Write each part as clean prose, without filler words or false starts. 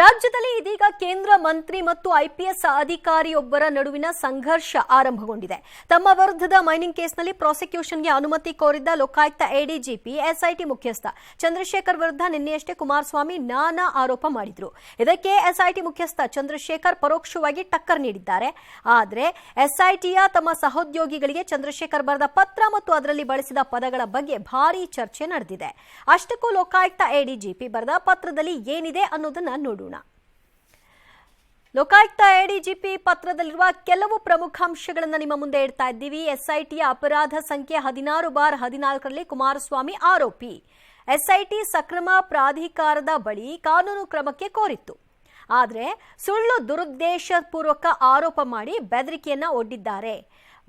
ರಾಜ್ಯದಲ್ಲಿ ಇದೀಗ ಕೇಂದ್ರ ಮಂತ್ರಿ ಮತ್ತು ಐಪಿಎಸ್ ಅಧಿಕಾರಿಯೊಬ್ಬರ ನಡುವಿನ ಸಂಘರ್ಷ ಆರಂಭಗೊಂಡಿದೆ. ತಮ್ಮ ವಿರುದ್ಧದ ಮೈನಿಂಗ್ ಕೇಸ್ನಲ್ಲಿ ಪ್ರಾಸಿಕ್ಯೂಷನ್ಗೆ ಅನುಮತಿ ಕೋರಿದ್ದ ಲೋಕಾಯುಕ್ತ ಎಡಿಜಿಪಿ ಎಸ್ಐಟಿ ಮುಖ್ಯಸ್ಥ ಚಂದ್ರಶೇಖರ್ ವಿರುದ್ಧ ನಿನ್ನೆಯಷ್ಟೇ ಕುಮಾರಸ್ವಾಮಿ ನಾನಾ ಆರೋಪ ಮಾಡಿದ್ರು. ಇದಕ್ಕೆ ಎಸ್ಐಟಿ ಮುಖ್ಯಸ್ಥ ಚಂದ್ರಶೇಖರ್ ಪರೋಕ್ಷವಾಗಿ ಟಕ್ಕರ್ ನೀಡಿದ್ದಾರೆ. ಆದರೆ ಎಸ್ಐಟಿಯ ತಮ್ಮ ಸಹೋದ್ಯೋಗಿಗಳಿಗೆ ಚಂದ್ರಶೇಖರ್ ಬರೆದ ಪತ್ರ ಮತ್ತು ಅದರಲ್ಲಿ ಬಳಸಿದ ಪದಗಳ ಬಗ್ಗೆ ಭಾರೀ ಚರ್ಚೆ ನಡೆದಿದೆ. ಅಷ್ಟಕ್ಕೂ ಲೋಕಾಯುಕ್ತ ಎಡಿಜಿಪಿ ಬರೆದ ಪತ್ರದಲ್ಲಿ ಏನಿದೆ ಅನ್ನೋದನ್ನ ನೋಡೋಣ. ಲೋಕಾಯುಕ್ತ ಎಡಿಜಿಪಿ ಪತ್ರದಲ್ಲಿರುವ ಕೆಲವು ಪ್ರಮುಖ ಅಂಶಗಳನ್ನು ನಿಮ್ಮ ಮುಂದೆ ಇಡ್ತಾ ಇದ್ದೀವಿ. ಎಸ್ಐಟಿಯ ಅಪರಾಧ ಸಂಖ್ಯೆ 16/14ರಲ್ಲಿ ಕುಮಾರಸ್ವಾಮಿ ಆರೋಪಿ. ಎಸ್ಐಟಿ ಸಕ್ರಮ ಪ್ರಾಧಿಕಾರದ ಬಳಿ ಕಾನೂನು ಕ್ರಮಕ್ಕೆ ಕೋರಿತ್ತು. ಆದರೆ ಸುಳ್ಳು ದುರುದ್ದೇಶಪೂರ್ವಕ ಆರೋಪ ಮಾಡಿ ಬೆದರಿಕೆಯನ್ನ ಒಡ್ಡಿದ್ದಾರೆ.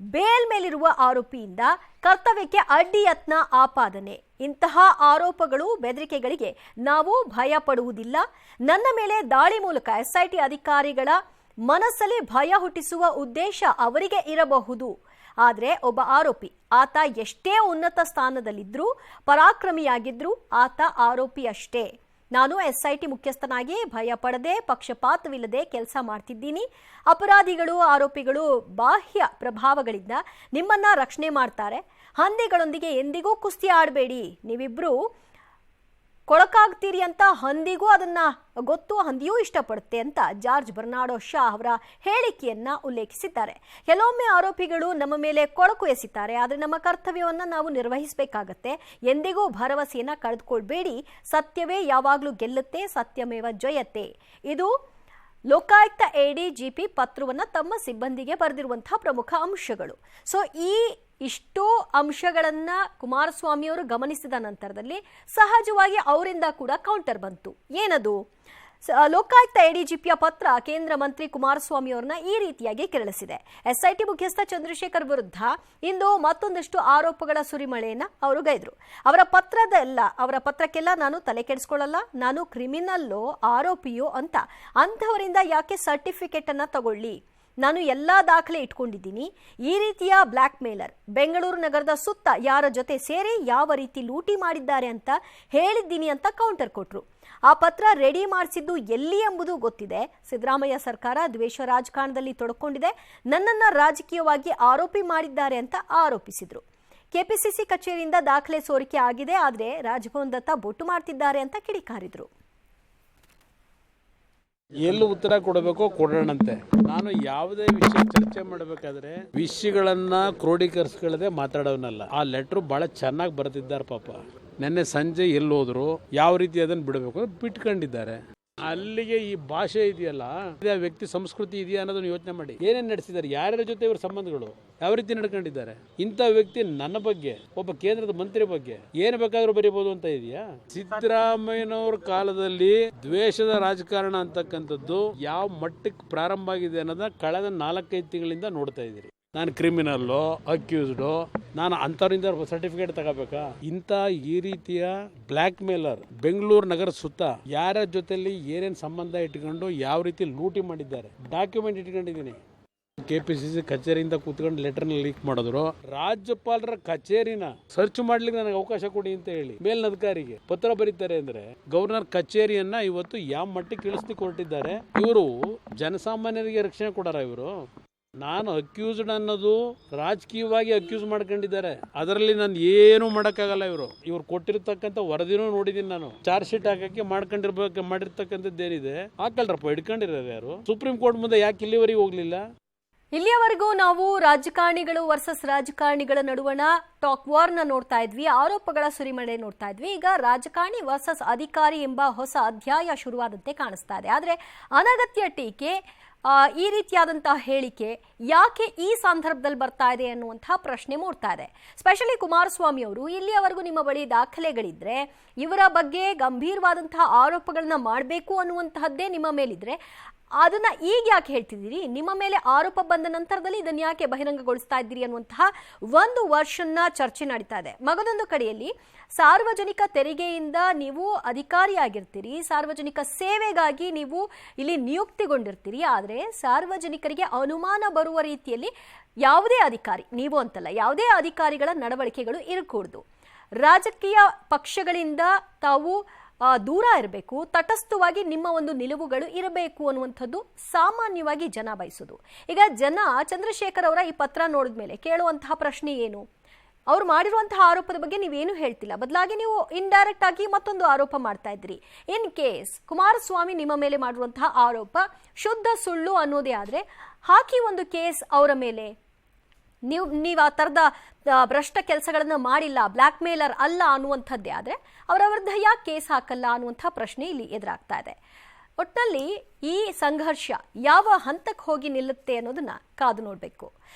ಬೇಲ್ ಮೇಲಿರುವ ಆರೋಪಿಯಿಂದ ಕರ್ತವ್ಯಕ್ಕೆ ಅಡ್ಡಿ ಯತ್ನ ಆಪಾದನೆ. ಇಂತಹ ಆರೋಪಗಳು ಬೆದರಿಕೆಗಳಿಗೆ ನಾವು ಭಯ ಪಡುವುದಿಲ್ಲ. ನನ್ನ ಮೇಲೆ ದಾಳಿ ಮೂಲಕ ಎಸ್ಐಟಿ ಅಧಿಕಾರಿಗಳ ಮನಸ್ಸಲ್ಲಿ ಭಯ ಹುಟ್ಟಿಸುವ ಉದ್ದೇಶ ಅವರಿಗೆ ಇರಬಹುದು. ಆದರೆ ಒಬ್ಬ ಆರೋಪಿ, ಆತ ಎಷ್ಟೇ ಉನ್ನತ ಸ್ಥಾನದಲ್ಲಿದ್ರೂ ಪರಾಕ್ರಮಿಯಾಗಿದ್ರೂ ಆತ ಆರೋಪಿ ಅಷ್ಟೇ. ನಾನು ಎಸ್ಐಟಿ ಮುಖ್ಯಸ್ಥನಾಗಿ ಭಯ ಪಡದೆ ಪಕ್ಷಪಾತವಿಲ್ಲದೆ ಕೆಲಸ ಮಾಡ್ತಿದ್ದೀನಿ. ಅಪರಾಧಿಗಳು ಆರೋಪಿಗಳು ಬಾಹ್ಯ ಪ್ರಭಾವಗಳಿಂದ ನಿಮ್ಮನ್ನ ರಕ್ಷಣೆ ಮಾಡ್ತಾರೆ. ಹಂದಿಗಳೊಂದಿಗೆ ಎಂದಿಗೂ ಕುಸ್ತಿ ಆಡಬೇಡಿ. ನೀವಿಬ್ರು ಕೊಳಕಾಗ್ತೀರಿ ಅಂತ ಹಂದಿಗೂ ಅದನ್ನ ಗೊತ್ತು, ಹಂದಿಯೂ ಇಷ್ಟಪಡುತ್ತೆ ಅಂತ ಜಾರ್ಜ್ ಬರ್ನಾಡೋ ಶಾ ಅವರ ಹೇಳಿಕೆಯನ್ನ ಉಲ್ಲೇಖಿಸಿದ್ದಾರೆ. ಕೆಲವೊಮ್ಮೆ ಆರೋಪಿಗಳು ನಮ್ಮ ಮೇಲೆ ಕೊಳಕು ಎಸಿತಾರೆ, ಆದರೆ ನಮ್ಮ ಕರ್ತವ್ಯವನ್ನ ನಾವು ನಿರ್ವಹಿಸಬೇಕಾಗತ್ತೆ. ಎಂದಿಗೂ ಭರವಸೆಯನ್ನ ಕಳೆದುಕೊಳ್ಬೇಡಿ. ಸತ್ಯವೇ ಯಾವಾಗಲೂ ಗೆಲ್ಲುತ್ತೆ, ಸತ್ಯಮೇವ ಜಯತೆ. ಇದು ಲೋಕಾಯುಕ್ತ ಎಡಿಜಿಪಿ ಪತ್ರವನ್ನ ತಮ್ಮ ಸಿಬ್ಬಂದಿಗೆ ಬರೆದಿರುವಂತಹ ಪ್ರಮುಖ ಅಂಶಗಳು. ಸೊ ಇಷ್ಟು ಅಂಶಗಳನ್ನ ಕುಮಾರಸ್ವಾಮಿ ಅವರು ಗಮನಿಸಿದ ನಂತರದಲ್ಲಿ ಸಹಜವಾಗಿ ಅವರಿಂದ ಕೂಡ ಕೌಂಟರ್ ಬಂತು. ಏನದು? ಲೋಕಾಯುಕ್ತ ಎಡಿಜಿಪಿಯ ಪತ್ರ ಕೇಂದ್ರ ಮಂತ್ರಿ ಕುಮಾರಸ್ವಾಮಿ ಅವರನ್ನ ಈ ರೀತಿಯಾಗಿ ಕೆರಳಿಸಿದೆ. ಎಸ್ಐಟಿ ಮುಖ್ಯಸ್ಥ ಚಂದ್ರಶೇಖರ್ ವಿರುದ್ಧ ಇಂದು ಮತ್ತೊಂದಷ್ಟು ಆರೋಪಗಳ ಸುರಿಮಳೆಯನ್ನ ಅವರು ಗೈದ್ರು. ಅವರ ಪತ್ರಕ್ಕೆಲ್ಲ ನಾನು ತಲೆ ಕೆಡಿಸ್ಕೊಳ್ಳಲ್ಲ, ನಾನು ಕ್ರಿಮಿನಲ್ಲೋ ಆರೋಪಿಯೋ ಅಂತ ಅಂಥವರಿಂದ ಯಾಕೆ ಸರ್ಟಿಫಿಕೇಟ್ ಅನ್ನ ತಗೊಳ್ಳಿ, ನಾನು ಎಲ್ಲಾ ದಾಖಲೆ ಇಟ್ಕೊಂಡಿದ್ದೀನಿ. ಈ ರೀತಿಯ ಬ್ಲ್ಯಾಕ್ ಮೇಲರ್ ಬೆಂಗಳೂರು ನಗರದ ಸುತ್ತ ಯಾರ ಜೊತೆ ಸೇರಿ ಯಾವ ರೀತಿ ಲೂಟಿ ಮಾಡಿದ್ದಾರೆ ಅಂತ ಹೇಳಿದ್ದೀನಿ ಅಂತ ಕೌಂಟರ್ ಕೊಟ್ರು. ಆ ಪತ್ರ ರೆಡಿ ಮಾಡಿಸಿದ್ದು ಎಲ್ಲಿ ಎಂಬುದು ಗೊತ್ತಿದೆ. ಸಿದ್ದರಾಮಯ್ಯ ಸರ್ಕಾರ ದ್ವೇಷ ರಾಜಕಾರಣದಲ್ಲಿ ತೊಡಕೊಂಡಿದೆ, ನನ್ನನ್ನ ರಾಜಕೀಯವಾಗಿ ಆರೋಪಿ ಮಾಡಿದ್ದಾರೆ ಅಂತ ಆರೋಪಿಸಿದ್ರು. ಕೆಪಿಸಿಸಿ ಕಚೇರಿಯಿಂದ ದಾಖಲೆ ಸೋರಿಕೆ ಆಗಿದೆ, ಆದರೆ ರಾಜಭವನದತ್ತ ಬೊಟ್ಟು ಮಾಡ್ತಿದ್ದಾರೆ ಅಂತ ಕಿಡಿಕಾರಿದ್ರು. ಎಲ್ಲಿ ಉತ್ತರ ಕೊಡಬೇಕೋ ಕೊಡೋಣಂತೆ. ನಾನು ಯಾವುದೇ ವಿಷಯ ಚರ್ಚೆ ಮಾಡಬೇಕಾದ್ರೆ ವಿಷಯಗಳನ್ನ ಕ್ರೋಢೀಕರಿಸ್ಕೊಳ್ಳದೆ ಮಾತಾಡೋನಲ್ಲ. ಆ ಲೆಟರ್ ಬಹಳ ಚೆನ್ನಾಗಿ ಬರೆದಿದ್ದಾರೆ ಪಾಪ. ನೆನ್ನೆ ಸಂಜೆ ಎಲ್ಲಿ ಹೋದ್ರು, ಯಾವ ರೀತಿ ಅದನ್ನು ಬಿಡಬೇಕು ಬಿಟ್ಕೊಂಡಿದ್ದಾರೆ. ಅಲ್ಲಿಗೆ ಈ ಭಾಷೆ ಇದೆಯಲ್ಲ, ವ್ಯಕ್ತಿ ಸಂಸ್ಕೃತಿ ಇದೆಯಾ ಅನ್ನೋದನ್ನ ಯೋಚನೆ ಮಾಡಿ. ಏನೇನು ನಡೆಸಿದ್ದಾರೆ, ಯಾರ್ಯಾರ ಜೊತೆ ಇವ್ರ ಸಂಬಂಧಗಳು ಯಾವ ರೀತಿ ನಡ್ಕೊಂಡಿದ್ದಾರೆ. ಇಂಥ ವ್ಯಕ್ತಿ ನನ್ನ ಬಗ್ಗೆ, ಒಬ್ಬ ಕೇಂದ್ರದ ಮಂತ್ರಿ ಬಗ್ಗೆ ಏನು ಬೇಕಾದ್ರೂ ಬರೀಬಹುದು ಅಂತ ಇದೆಯಾ? ಸಿದ್ದರಾಮಯ್ಯನವ್ರ ಕಾಲದಲ್ಲಿ ದ್ವೇಷದ ರಾಜಕಾರಣ ಅಂತಕ್ಕಂಥದ್ದು ಯಾವ ಮಟ್ಟಕ್ಕೆ ಪ್ರಾರಂಭ ಆಗಿದೆ ಅನ್ನೋದನ್ನ ಕಳೆದ 4-5 ತಿಂಗಳಿಂದ ನೋಡ್ತಾ ಇದ್ದೀರಿ. ನಾನು ಕ್ರಿಮಿನಲ್ಲೋ ಅಕ್ಯೂಸ್ಡೋ, ನಾನು ಅಂಥವ್ರಿಂದ ಸರ್ಟಿಫಿಕೇಟ್ ತಗೋಬೇಕಾ? ಇಂಥ ಈ ರೀತಿಯ ಬ್ಲ್ಯಾಕ್ ಮೇಲರ್ ಬೆಂಗಳೂರು ನಗರ ಸುತ್ತ ಯಾರ ಜೊತೆಲಿ ಏನೇನು ಸಂಬಂಧ ಇಟ್ಕೊಂಡು ಯಾವ ರೀತಿ ಲೂಟಿ ಮಾಡಿದ್ದಾರೆ ಡಾಕ್ಯುಮೆಂಟ್ ಇಟ್ಕೊಂಡಿದ್ದೀನಿ. ಕೆಪಿಸಿಸಿ ಕಚೇರಿಯಿಂದ ಕೂತ್ಕೊಂಡು ಲೆಟರ್ನ ಲೀಕ್ ಮಾಡಿದ್ರು. ರಾಜ್ಯಪಾಲರ ಕಚೇರಿನ ಸರ್ಚ್ ಮಾಡ್ಲಿಕ್ಕೆ ನನಗೆ ಅವಕಾಶ ಕೊಡಿ ಅಂತ ಹೇಳಿ ಮೇಲಿನಧಿಕಾರಿಗೆ ಪತ್ರ ಬರೀತಾರೆ ಅಂದ್ರೆ ಗವರ್ನರ್ ಕಚೇರಿಯನ್ನ ಇವತ್ತು ಯಾವ ಮಟ್ಟಿಗೆ ಇಳಿಸ್ಲಿಕ್ಕೆ ಹೊರಟಿದ್ದಾರೆ. ಇವರು ಜನಸಾಮಾನ್ಯರಿಗೆ ರಕ್ಷಣೆ ಕೊಡಾರ? ಇವರು ನಾನು ಅಕ್ಯೂಸ್ಡ್ ಅನ್ನೋದು ರಾಜಕೀಯವಾಗಿ ಅಕ್ಯೂಸ್ ಮಾಡ್ಕೊಂಡಿದ್ದಾರೆ. ಅದರಲ್ಲಿ ನಾನು ಏನು ಮಾಡೋಕ್ಕಾಗಲ್ಲ. ಇವ್ರು ಕೊಟ್ಟಿರ್ತಕ್ಕಂಥ ವರದಿನೂ ನೋಡಿದೀನಿ. ನಾನು ಚಾರ್ಜ್ ಶೀಟ್ ಹಾಕಕ್ಕೆ ಮಾಡಿರ್ತಕ್ಕಂಥದ್ದು ಏನಿದೆ ಹಾಕಲ್ರಪ್ಪ, ಹಿಡ್ಕೊಂಡಿರೋರು ಯಾರು? ಸುಪ್ರೀಂ ಕೋರ್ಟ್ ಮುಂದೆ ಯಾಕೆ ಇಲ್ಲಿವರೆಗೆ ಹೋಗ್ಲಿಲ್ಲ? ಇಲ್ಲಿಯವರೆಗೂ ನಾವು ರಾಜಕಾರಣಿಗಳು ವರ್ಸಸ್ ರಾಜಕಾರಣಿಗಳ ನಡುವಣ ಟಾಕ್ ವಾರ್ನ ನೋಡ್ತಾ ಇದ್ವಿ, ಆರೋಪಗಳ ಸುರಿಮಳೆ ನೋಡ್ತಾ ಇದ್ವಿ. ಈಗ ರಾಜಕಾರಣಿ ವರ್ಸಸ್ ಅಧಿಕಾರಿ ಎಂಬ ಹೊಸ ಅಧ್ಯಾಯ ಶುರುವಾದಂತೆ ಕಾಣಿಸ್ತಾ ಇದೆ. ಆದರೆ ಅನಗತ್ಯ ಟೀಕೆ, ಈ ರೀತಿಯಾದಂತಹ ಹೇಳಿಕೆ ಯಾಕೆ ಈ ಸಂದರ್ಭದಲ್ಲಿ ಬರ್ತಾ ಇದೆ ಅನ್ನುವಂತಹ ಪ್ರಶ್ನೆ ಮೂಡ್ತಾ ಇದೆ. ಸ್ಪೆಷಲಿ ಕುಮಾರಸ್ವಾಮಿ ಅವರು, ಇಲ್ಲಿಯವರೆಗೂ ನಿಮ್ಮ ಬಳಿ ದಾಖಲೆಗಳಿದ್ರೆ, ಇವರ ಬಗ್ಗೆ ಗಂಭೀರವಾದಂತಹ ಆರೋಪಗಳನ್ನ ಮಾಡಬೇಕು ಅನ್ನುವಂತಹದ್ದೇ ನಿಮ್ಮ ಮೇಲಿದ್ರೆ ಅದನ್ನ ಈಗ ಯಾಕೆ ಹೇಳ್ತಿದ್ದೀರಿ? ನಿಮ್ಮ ಮೇಲೆ ಆರೋಪ ಬಂದ ನಂತರದಲ್ಲಿ ಇದನ್ನ ಯಾಕೆ ಬಹಿರಂಗಗೊಳಿಸ್ತಾ ಇದ್ದೀರಿ ಅನ್ನುವಂತಹ ಒಂದು ವರ್ಷನ್ನ ಚರ್ಚೆ ನಡೀತಾ ಇದೆ. ಮಗದೊಂದು ಕಡೆಯಲ್ಲಿ ಸಾರ್ವಜನಿಕ ತೆರಿಗೆಯಿಂದ ನೀವು ಅಧಿಕಾರಿಯಾಗಿರ್ತೀರಿ, ಸಾರ್ವಜನಿಕ ಸೇವೆಗಾಗಿ ನೀವು ಇಲ್ಲಿ ನಿಯುಕ್ತಿಗೊಂಡಿರ್ತೀರಿ. ಆದರೆ ಸಾರ್ವಜನಿಕರಿಗೆ ಅನುಮಾನ ಬರುವ ರೀತಿಯಲ್ಲಿ ಯಾವುದೇ ಅಧಿಕಾರಿ, ನೀವು ಅಂತಲ್ಲ, ಯಾವುದೇ ಅಧಿಕಾರಿಗಳ ನಡವಳಿಕೆಗಳು ಇರಕೂಡದು. ರಾಜಕೀಯ ಪಕ್ಷಗಳಿಂದ ತಾವು ದೂರ ಇರಬೇಕು, ತಟಸ್ಥವಾಗಿ ನಿಮ್ಮ ಒಂದು ನಿಲುವುಗಳು ಇರಬೇಕು ಅನ್ನುವಂಥದ್ದು ಸಾಮಾನ್ಯವಾಗಿ ಜನ ಬಯಸೋದು. ಈಗ ಜನ ಚಂದ್ರಶೇಖರ್ ಅವರ ಈ ಪತ್ರ ನೋಡಿದ ಮೇಲೆ ಕೇಳುವಂತಹ ಪ್ರಶ್ನೆ ಏನು? ಅವ್ರು ಮಾಡಿರುವಂತಹ ಆರೋಪದ ಬಗ್ಗೆ ನೀವೇನು ಹೇಳ್ತಿಲ್ಲ, ಬದಲಾಗಿ ನೀವು ಇಂಡೈರೆಕ್ಟ್ ಆಗಿ ಮತ್ತೊಂದು ಆರೋಪ ಮಾಡ್ತಾ ಇದ್ರಿ. ಇನ್ ಕೇಸ್ ಕುಮಾರಸ್ವಾಮಿ ನಿಮ್ಮ ಮೇಲೆ ಮಾಡಿರುವಂತಹ ಆರೋಪ ಶುದ್ಧ ಸುಳ್ಳು ಅನ್ನೋದೇ ಆದ್ರೆ ಹಾಕಿ ಒಂದು ಕೇಸ್ ಅವರ ಮೇಲೆ, ನೀವು ಆ ಥರದ ಭ್ರಷ್ಟ ಕೆಲಸಗಳನ್ನ ಮಾಡಿಲ್ಲ, ಬ್ಲ್ಯಾಕ್ ಮೇಲರ್ ಅಲ್ಲ ಅನ್ನುವಂಥದ್ದೇ ಆದರೆ ಅವರ ವಿರುದ್ಧ ಯಾಕೆ ಕೇಸ್ ಹಾಕಲ್ಲ ಅನ್ನುವಂಥ ಪ್ರಶ್ನೆ ಇಲ್ಲಿ ಎದುರಾಗ್ತಾ ಇದೆ. ಒಟ್ಟಿನಲ್ಲಿ ಈ ಸಂಘರ್ಷ ಯಾವ ಹಂತಕ್ಕೆ ಹೋಗಿ ನಿಲ್ಲುತ್ತೆ ಅನ್ನೋದನ್ನ ಕಾದು ನೋಡಬೇಕು.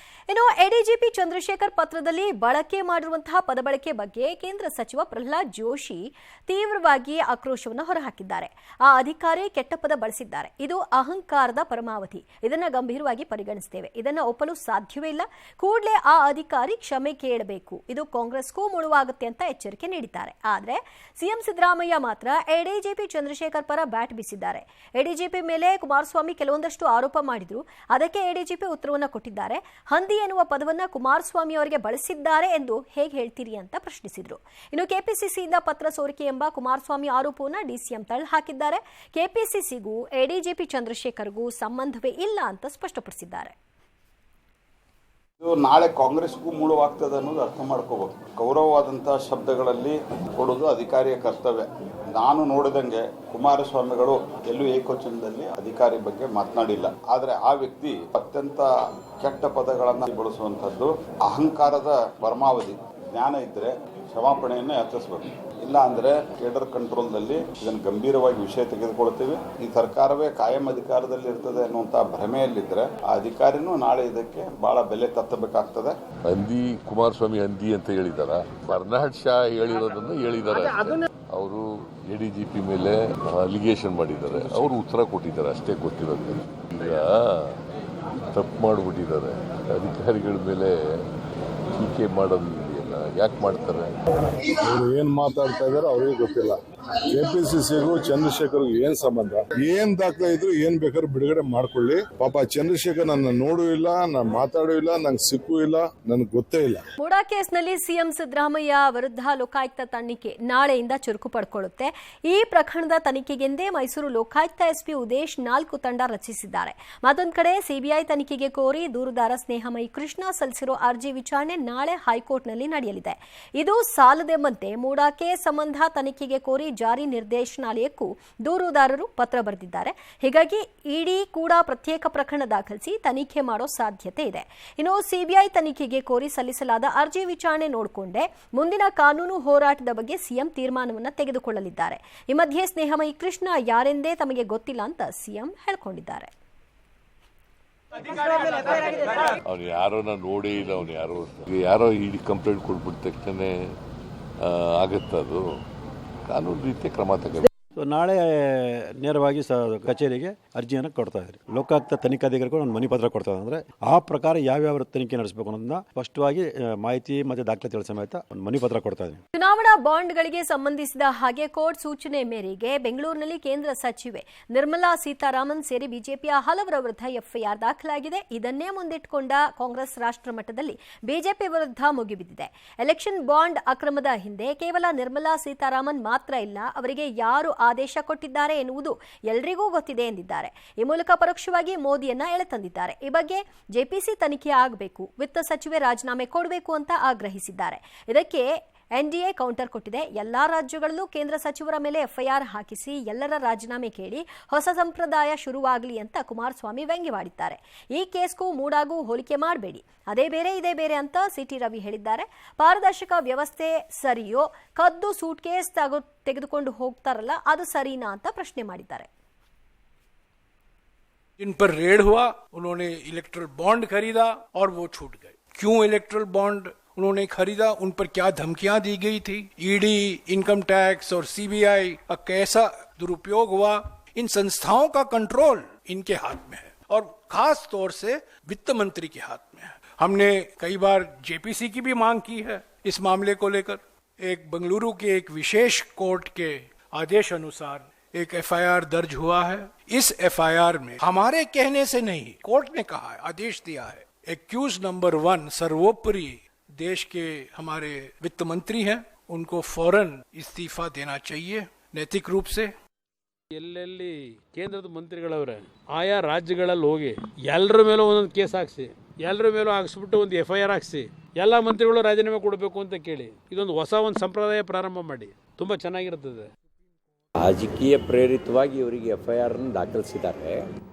ಇನ್ನು ಎಡಿಜಿಪಿ ಚಂದ್ರಶೇಖರ್ ಪತ್ರದಲ್ಲಿ ಬಳಕೆ ಮಾಡಿರುವಂತಹ ಪದಬಳಕೆ ಬಗ್ಗೆ ಕೇಂದ್ರ ಸಚಿವ ಪ್ರಹ್ಲಾದ್ ಜೋಶಿ ತೀವ್ರವಾಗಿ ಆಕ್ರೋಶವನ್ನು ಹೊರಹಾಕಿದ್ದಾರೆ. ಆ ಅಧಿಕಾರಿ ಕೆಟ್ಟ ಪದ ಬಳಸಿದ್ದಾರೆ, ಇದು ಅಹಂಕಾರದ ಪರಮಾವಧಿ, ಇದನ್ನ ಗಂಭೀರವಾಗಿ ಪರಿಗಣಿಸುತ್ತೇವೆ, ಇದನ್ನ ಒಪ್ಪಲು ಸಾಧ್ಯವೇ ಇಲ್ಲ, ಕೂಡಲೇ ಆ ಅಧಿಕಾರಿ ಕ್ಷಮೆ ಕೇಳಬೇಕು, ಇದು ಕಾಂಗ್ರೆಸ್ಗೂ ಮುಳುವಾಗುತ್ತೆ ಅಂತ ಎಚ್ಚರಿಕೆ ನೀಡಿದ್ದಾರೆ. ಆದರೆ ಸಿಎಂ ಸಿದ್ದರಾಮಯ್ಯ ಮಾತ್ರ ಎಡಿಜಿಪಿ ಚಂದ್ರಶೇಖರ್ ಪರ ಬ್ಯಾಟ್ ಬೀಸಿದ್ದಾರೆ. ಎಡಿಜಿಪಿ ಮೇಲೆ ಕುಮಾರಸ್ವಾಮಿ ಕೆಲವೊಂದಷ್ಟು ಆರೋಪ ಮಾಡಿದ್ರು, ಅದಕ್ಕೆ ಎಡಿಜಿಪಿ ಉತ್ತರವನ್ನು ಕೊಟ್ಟಿದ್ದಾರೆ. ಹಂದಿ ಎನ್ನುವ ಪದವನ್ನ ಕುಮಾರಸ್ವಾಮಿ ಅವರಿಗೆ ಬಳಸಿದ್ದಾರೆ ಎಂದು ಹೇಗೆ ಹೇಳ್ತೀರಿ ಅಂತ ಪ್ರಶ್ನಿಸಿದ್ರು. ಇನ್ನು ಕೆಪಿಸಿಸಿಯಿಂದ ಪತ್ರ ಸೋರಿಕೆ ಎಂಬ ಕುಮಾರಸ್ವಾಮಿ ಆರೋಪವನ್ನ ಡಿಸಿಎಂ ತಳ್ಳಿ ಹಾಕಿದ್ದಾರೆ. ಕೆಪಿಸಿಸಿಗೂ ಎಡಿಜಿಪಿ ಚಂದ್ರಶೇಖರ್ಗೂ ಸಂಬಂಧವೇ ಇಲ್ಲ ಅಂತ ಸ್ಪಷ್ಟಪಡಿಸಿದ್ದಾರೆ. ಇದು ನಾಳೆ ಕಾಂಗ್ರೆಸ್ಗೂ ಮೂಳವಾಗ್ತದೆ ಅನ್ನೋದು ಅರ್ಥ ಮಾಡ್ಕೋಬೇಕು. ಗೌರವವಾದಂತಹ ಶಬ್ದಗಳಲ್ಲಿ ಕೊಡೋದು ಅಧಿಕಾರಿಯ ಕರ್ತವ್ಯ. ನಾನು ನೋಡಿದಂಗೆ ಕುಮಾರಸ್ವಾಮಿಗಳು ಎಲ್ಲೂ ಏಕವಚನದಲ್ಲಿ ಅಧಿಕಾರಿ ಬಗ್ಗೆ ಮಾತನಾಡಿಲ್ಲ. ಆದರೆ ಆ ವ್ಯಕ್ತಿ ಅತ್ಯಂತ ಕೆಟ್ಟ ಪದಗಳನ್ನು ಬಳಸುವಂಥದ್ದು ಅಹಂಕಾರದ ಪರಮಾವಧಿ. ಜ್ಞಾನ ಇದ್ದರೆ ಕ್ಷಮಾಪಣೆಯನ್ನು ಯಾಚಿಸಬೇಕು, ಇಲ್ಲ ಅಂದರೆ ಕೇಡರ್ ಕಂಟ್ರೋಲ್ದಲ್ಲಿ ಇದನ್ನು ಗಂಭೀರವಾಗಿ ವಿಷಯ ತೆಗೆದುಕೊಳ್ತೀವಿ. ಈ ಸರ್ಕಾರವೇ ಕಾಯಂ ಅಧಿಕಾರದಲ್ಲಿ ಇರ್ತದೆ ಅನ್ನುವಂಥ ಭ್ರಮೆಯಲ್ಲಿದ್ದರೆ ಆ ಅಧಿಕಾರಿನೂ ನಾಳೆ ಇದಕ್ಕೆ ಬಹಳ ಬೆಲೆ ತತ್ತಬೇಕಾಗ್ತದೆ. ಹಂದಿ ಕುಮಾರಸ್ವಾಮಿ ಹಂದಿ ಅಂತ ಹೇಳಿದಾರ, ಬರ್ನಾಡ್ ಶಾ ಹೇಳಿರೋದನ್ನು ಹೇಳಿದ್ದಾರೆ. ಅವರು ಎಡಿಜಿಪಿ ಮೇಲೆ ಅಲಿಗೇಷನ್ ಮಾಡಿದ್ದಾರೆ, ಅವರು ಉತ್ತರ ಕೊಟ್ಟಿದ್ದಾರೆ, ಅಷ್ಟೇ ಗೊತ್ತಿರೋದು. ಈಗ ತಪ್ಪು ಮಾಡಿಬಿಟ್ಟಿದ್ದಾರೆ, ಅಧಿಕಾರಿಗಳ ಮೇಲೆ ಟೀಕೆ ಮಾಡೋದು ಇದೆಯಲ್ಲ, ಯಾಕೆ ಮಾಡ್ತಾರೆ? ಅವರು ಏನ್ ಮಾತಾಡ್ತಾ ಇದಾರೆ ಅವ್ರಿಗೆ ಗೊತ್ತಿಲ್ಲ. ಕೆಪಿಸಿಸಿಗೂ ಚಂದ್ರಶೇಖರ್ಗೂ ಏನ್ ಸಂಬಂಧ? ಏನ್ ದಾಖಲೆ ಇದ್ರು ಏನ್ ಬೇಕಾದ್ರೂ ಬಿಡುಗಡೆ ಮಾಡ್ಕೊಳ್ಳಿ. ಪಾಪ ಚಂದ್ರಶೇಖರ್ ನನ್ನ ನೋಡೂ ಇಲ್ಲ, ನಾನು ಮಾತಾಡೂ ಇಲ್ಲ, ನಂಗೆ ಸಿಕ್ಕೂ ಇಲ್ಲ, ನನ್ಗೆ ಗೊತ್ತೇ ಇಲ್ಲ. ಮೂಡಾ ಕೇಸ್ನಲ್ಲಿ ಸಿಎಂ ಸಿದ್ದರಾಮಯ್ಯ ವಿರುದ್ಧ ಲೋಕಾಯುಕ್ತ ತನಿಖೆ ನಾಳೆಯಿಂದ ಚುರುಕು ಪಡ್ಕೊಳ್ಳುತ್ತೆ. ಈ ಪ್ರಕರಣದ ತನಿಖೆಗೆಂದೇ ಮೈಸೂರು ಲೋಕಾಯುಕ್ತ ಎಸ್ಪಿ ಉದೇಶ್ 4 ತಂಡ ರಚಿಸಿದ್ದಾರೆ. ಮತ್ತೊಂದು ಕಡೆ ಸಿಬಿಐ ತನಿಖೆಗೆ ಕೋರಿ ದೂರುದಾರ ಸ್ನೇಹಮಯಿ ಕೃಷ್ಣ ಸಲ್ಲಿಸಿರೋ ಅರ್ಜಿ ವಿಚಾರಣೆ ನಾಳೆ ಹೈಕೋರ್ಟ್ನಲ್ಲಿ ನಡೆಯಲಿದೆ. ಇದು ಸಾಲದೆಂಬಂತೆ ಮೂಡಾ ಕೇಸ್ ಸಂಬಂಧ ತನಿಖೆಗೆ ಕೋರಿ ಜಾರಿ ನಿರ್ದೇಶನಾಲಯಕ್ಕೂ ದೂರುದಾರರು ಪತ್ರ ಬರೆದಿದ್ದಾರೆ. ಹೀಗಾಗಿ ಇಡಿ ಕೂಡ ಪ್ರತ್ಯೇಕ ಪ್ರಕರಣ ದಾಖಲಿಸಿ ತನಿಖೆ ಮಾಡೋ ಸಾಧ್ಯತೆ ಇದೆ. ಇನ್ನು ಸಿಬಿಐ ತನಿಖೆಗೆ ಕೋರಿ ಸಲ್ಲಿಸಲಾದ ಅರ್ಜಿ ವಿಚಾರಣೆ ನೋಡಿಕೊಂಡೇ ಮುಂದಿನ ಕಾನೂನು ಹೋರಾಟದ ಬಗ್ಗೆ ಸಿಎಂ ತೀರ್ಮಾನವನ್ನು ತೆಗೆದುಕೊಳ್ಳಲಿದ್ದಾರೆ. ಈ ಮಧ್ಯೆ ಸ್ನೇಹಮಯಿ ಕೃಷ್ಣ ಯಾರೆಂದೇ ತಮಗೆ ಗೊತ್ತಿಲ್ಲ ಅಂತ ಸಿಎಂ ಹೇಳಿಕೊಂಡಿದ್ದಾರೆ. ಅವ್ನು ಯಾರೋ ನಾನು ನೋಡೇ ಇಲ್ಲ, ಅವನು ಯಾರೋ ಇಡಿ ಕಂಪ್ಲೇಂಟ್ ಕೊಟ್ಬಿಟ್ಟ ತಕ್ಷಣ ಆಗುತ್ತದು. ಕಾನೂನು ರೀತಿಯ ಕ್ರಮ ತಗೋಬೇಕು. ನಾಳೆ ನೇರವಾಗಿ ಕಚೇರಿಗೆ ಅರ್ಜಿಯನ್ನು ಕೊಡ್ತಾ ಇದ್ದಾರೆ. ಲೋಕಾಯುಕ್ತ ತನಿಖಾಧಿಕಾರಿಗಳು ಒಂದು ಮನಿ ಪತ್ರ ಕೊಡ್ತಾ ಇದ್ದಾರೆ. ಆ ಪ್ರಕಾರ ಯಾವ್ಯಾವ ತನಿಖೆ ನಡೆಸಬೇಕು ಅನ್ನೋದನ್ನ ಸ್ಪಷ್ಟವಾಗಿ ಮಾಹಿತಿ ಮತ್ತು ದಾಖಲೆಗಳ ಸಮೇತ ಒಂದು ಮನಿ ಪತ್ರ ಕೊಡ್ತಾ ಇದ್ದಾರೆ. ಚುನಾವಣಾ ಬಾಂಡ್ಗಳಿಗೆ ಸಂಬಂಧಿಸಿದ ಹಾಗೆ ಕೋರ್ಟ್ ಸೂಚನೆ ಮೇರೆಗೆ ಬೆಂಗಳೂರಿನಲ್ಲಿ ಕೇಂದ್ರ ಸಚಿವೆ ನಿರ್ಮಲಾ ಸೀತಾರಾಮನ್ ಸೇರಿ ಬಿಜೆಪಿಯ ಹಲವರ ವಿರುದ್ಧ ಎಫ್ಐಆರ್ ದಾಖಲಾಗಿದೆ. ಇದನ್ನೇ ಮುಂದಿಟ್ಟುಕೊಂಡ ಕಾಂಗ್ರೆಸ್ ರಾಷ್ಟ್ರ ಮಟ್ಟದಲ್ಲಿ ಬಿಜೆಪಿ ವಿರುದ್ಧ ಮುಗಿಬಿದ್ದಿದೆ. ಎಲೆಕ್ಷನ್ ಬಾಂಡ್ ಅಕ್ರಮದ ಹಿಂದೆ ಕೇವಲ ನಿರ್ಮಲಾ ಸೀತಾರಾಮನ್ ಮಾತ್ರ ಇಲ್ಲ, ಅವರಿಗೆ ಯಾರು ಆದೇಶ ಕೊಟ್ಟಿದ್ದಾರೆ ಎನ್ನುವುದು ಎಲ್ಲರಿಗೂ ಗೊತ್ತಿದೆ ಎಂದಿದ್ದಾರೆ. ಈ ಮೂಲಕ ಪರೋಕ್ಷವಾಗಿ ಮೋದಿಯನ್ನ ಎಳೆತಂದಿದ್ದಾರೆ. ಈ ಬಗ್ಗೆ ಜೆಪಿಸಿ ತನಿಖೆ ಆಗಬೇಕು, ವಿತ್ತ ಸಚಿವೆ ರಾಜೀನಾಮೆ ಕೊಡಬೇಕು ಅಂತ ಆಗ್ರಹಿಸಿದ್ದಾರೆ. ಇದಕ್ಕೆ ಎನ್ಡಿಎ ಕೌಂಟರ್ ಕೊಟ್ಟಿದೆ. ಎಲ್ಲಾ ರಾಜ್ಯಗಳಲ್ಲೂ ಕೇಂದ್ರ ಸಚಿವರ ಮೇಲೆ ಎಫ್ಐಆರ್ ಹಾಕಿಸಿ ಎಲ್ಲರ ರಾಜೀನಾಮೆ ಕೇಳಿ ಹೊಸ ಸಂಪ್ರದಾಯ ಶುರುವಾಗಲಿ ಅಂತ ಕುಮಾರಸ್ವಾಮಿ ವ್ಯಂಗ್ಯವಾಡಿದ್ದಾರೆ. ಈ ಕೇಸ್ಗೂ ಮೂಡಾಗೂ ಹೋಲಿಕೆ ಮಾಡಬೇಡಿ, ಅದೇ ಬೇರೆ ಇದೇ ಬೇರೆ ಅಂತ ಸಿಟಿ ರವಿ ಹೇಳಿದ್ದಾರೆ. ಪಾರದರ್ಶಕ ವ್ಯವಸ್ಥೆ ಸರಿಯೋ, ಕದ್ದು ಸೂಟ್ ಕೇಸ್ ತೆಗೆದುಕೊಂಡು ಹೋಗ್ತಾರಲ್ಲ ಅದು ಸರಿನಾ ಅಂತ ಪ್ರಶ್ನೆ ಮಾಡಿದ್ದಾರೆ. जिन पर रेड हुआ उन्होंने इलेक्ट्रल बॉन्ड खरीदा और वो छूट गए. क्यों इलेक्ट्रल बॉन्ड उन्होंने खरीदा, उन पर क्या धमकियां दी गई थी, ईडी, इनकम टैक्स और सीबीआई का कैसा दुरुपयोग हुआ, इन संस्थाओं का कंट्रोल इनके हाथ में है और खास तौर से वित्त मंत्री के हाथ में है. हमने कई बार जेपीसी की भी मांग की है इस मामले को लेकर. एक बेंगलुरु के एक विशेष कोर्ट के आदेश अनुसार एक एफआईआर दर्ज हुआ है. इस एफआईआर में हमारे कहने से नहीं, कोर्ट ने कहा है, आदेश दिया है. एक्यूज नंबर 1 सर्वोपरि देश के हमारे वित्त मंत्री हैं, उनको फौरन इस्तीफा देना चाहिए. नैतिक रूप से। ಎಲ್ಲೆಲ್ಲಿ ಕೇಂದ್ರದ ಮಂತ್ರಿಗಳವ್ರೆ ಆಯಾ ರಾಜ್ಯಗಳಲ್ಲಿ ಹೋಗಿ ಎಲ್ಲರ ಮೇಲೂ ಒಂದೊಂದು ಕೇಸ್ ಹಾಕ್ಸಿ, ಎಲ್ಲರ ಮೇಲೂ ಹಾಕ್ಸ್ಬಿಟ್ಟು ಒಂದು FIR ಹಾಕ್ಸಿ, ಎಲ್ಲ ಮಂತ್ರಿಗಳು ರಾಜೀನಾಮೆ ಕೊಡಬೇಕು ಅಂತ ಕೇಳಿ ಇದೊಂದು ಹೊಸ ಒಂದು ಸಂಪ್ರದಾಯ ಪ್ರಾರಂಭ ಮಾಡಿ, ತುಂಬ ಚೆನ್ನಾಗಿರ್ತದೆ. ರಾಜಕೀಯ ಪ್ರೇರಿತವಾಗಿ ಇವರಿಗೆ FIR ದಾಖಲಿಸಿದ್ದಾರೆ,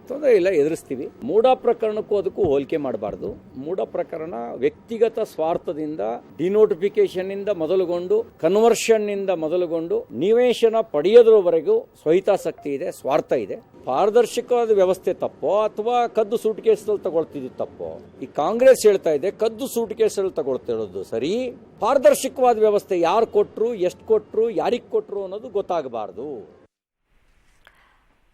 ತೊಂದರೆ ಇಲ್ಲ, ಎದುರಿಸ್ತೀವಿ. ಮೂಢ ಪ್ರಕರಣಕ್ಕೂ ಅದಕ್ಕೂ ಹೋಲಿಕೆ ಮಾಡಬಾರ್ದು. ಮೂಢ ಪ್ರಕರಣ ವ್ಯಕ್ತಿಗತ ಸ್ವಾರ್ಥದಿಂದ ಡಿನೋಟಿಫಿಕೇಶನ್ ಇಂದ ಮೊದಲುಗೊಂಡು ಕನ್ವರ್ಷನ್ ಇಂದ ಮೊದಲುಗೊಂಡು ನಿವೇಶನ ಪಡೆಯೋದ್ರವರೆಗೂ ಸ್ವಹಿತಾಸಕ್ತಿ ಇದೆ, ಸ್ವಾರ್ಥ ಇದೆ. ಪಾರದರ್ಶಕವಾದ ವ್ಯವಸ್ಥೆ ತಪ್ಪೋ ಅಥವಾ ಕದ್ದು ಸೂಟ್ ಕೇಸಲ್ಲಿ ತಗೊಳ್ತಿದ್ದು ತಪ್ಪೋ? ಈ ಕಾಂಗ್ರೆಸ್ ಹೇಳ್ತಾ ಇದೆ ಕದ್ದು ಸೂಟ್ ಕೇಸಲ್ಲಿ ತಗೊಳ್ತಿರೋದು ಸರಿ. ಪಾರದರ್ಶಕವಾದ ವ್ಯವಸ್ಥೆ ಯಾರು ಕೊಟ್ರು, ಎಷ್ಟು ಕೊಟ್ರು, ಯಾರಿಗೆ ಕೊಟ್ರು ಅನ್ನೋದು ಗೊತ್ತಾಗಬಾರ್ದು.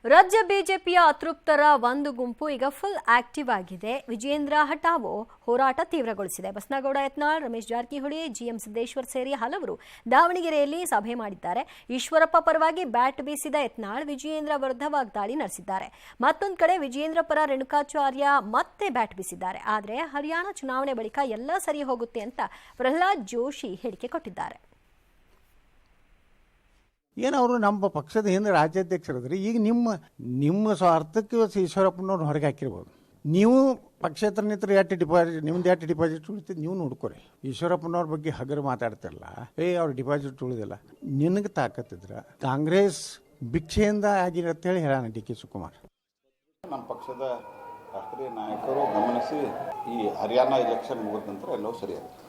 ರಾಜ್ಯ ಬಿಜೆಪಿಯ ಅತೃಪ್ತರ ಒಂದು ಗುಂಪು ಈಗ ಫುಲ್ ಆಕ್ಟಿವ್ ಆಗಿದೆ. ವಿಜಯೇಂದ್ರ ಹಠಾವೋ ಹೋರಾಟ ತೀವ್ರಗೊಳಿಸಿದೆ. ಬಸನಗೌಡ ಯತ್ನಾಳ್, ರಮೇಶ್ ಜಾರಕಿಹೊಳಿ, GM ಸಿದ್ದೇಶ್ವರ್ ಸೇರಿ ಹಲವರು ದಾವಣಗೆರೆಯಲ್ಲಿ ಸಭೆ ಮಾಡಿದ್ದಾರೆ. ಈಶ್ವರಪ್ಪ ಪರವಾಗಿ ಬ್ಯಾಟ್ ಬೀಸಿದ ಯತ್ನಾಳ್ ವಿಜಯೇಂದ್ರ ವಿರುದ್ಧ ವಾಗ್ದಾಳಿ ನಡೆಸಿದ್ದಾರೆ. ಮತ್ತೊಂದು ಕಡೆ ವಿಜಯೇಂದ್ರ ಪರ ರೇಣುಕಾಚಾರ್ಯ ಮತ್ತೆ ಬ್ಯಾಟ್ ಬೀಸಿದ್ದಾರೆ. ಆದರೆ ಹರಿಯಾಣ ಚುನಾವಣೆ ಬಳಿಕ ಎಲ್ಲ ಸರಿ ಹೋಗುತ್ತೆ ಅಂತ ಪ್ರಹ್ಲಾದ್ ಜೋಶಿ ಹೇಳಿಕೆ ಕೊಟ್ಟಿದ್ದಾರೆ. ಏನವರು ನಮ್ಮ ಪಕ್ಷದ ಹಿಂದೆ ರಾಜ್ಯಾಧ್ಯಕ್ಷರಿದ್ರೆ ಈಗ ನಿಮ್ಮ ಸ್ವಾರ್ಥಕ್ಕೆ ಈಶ್ವರಪ್ಪನವ್ರು ಹೊರಗೆ ಹಾಕಿರ್ಬೋದು. ನೀವು ಪಕ್ಷೇತರ ನಿಂತರೆ ನಿಮ್ದು ಎಷ್ಟು ಡಿಪಾಸಿಟ್ ಉಳಿತದೆ ನೀವು ನೋಡ್ಕೊರಿ. ಈಶ್ವರಪ್ಪನವ್ರ ಬಗ್ಗೆ ಹಗರು ಮಾತಾಡ್ತಿರಲ್ಲ, ಅವ್ರ ಡಿಪಾಸಿಟ್ ಉಳಿದಿಲ್ಲ. ನಿನಗೆ ತಾಕತ್ತಿದ್ರೆ ಕಾಂಗ್ರೆಸ್ ಭಿಕ್ಷೆಯಿಂದ ಆಗಿರತ್ತೇಳಿ ಹೇಳೋಣ DK ಶಿವಕುಮಾರ್. ನಮ್ಮ ಪಕ್ಷದ ರಾಷ್ಟ್ರೀಯ ನಾಯಕರು ಗಮನಿಸಿ ಈ ಹರಿಯಾಣ ಎಲೆಕ್ಷನ್ ಮುಗಿದ ನಂತರ ಎಲ್ಲವೂ ಸರಿಯಾಗುತ್ತೆ.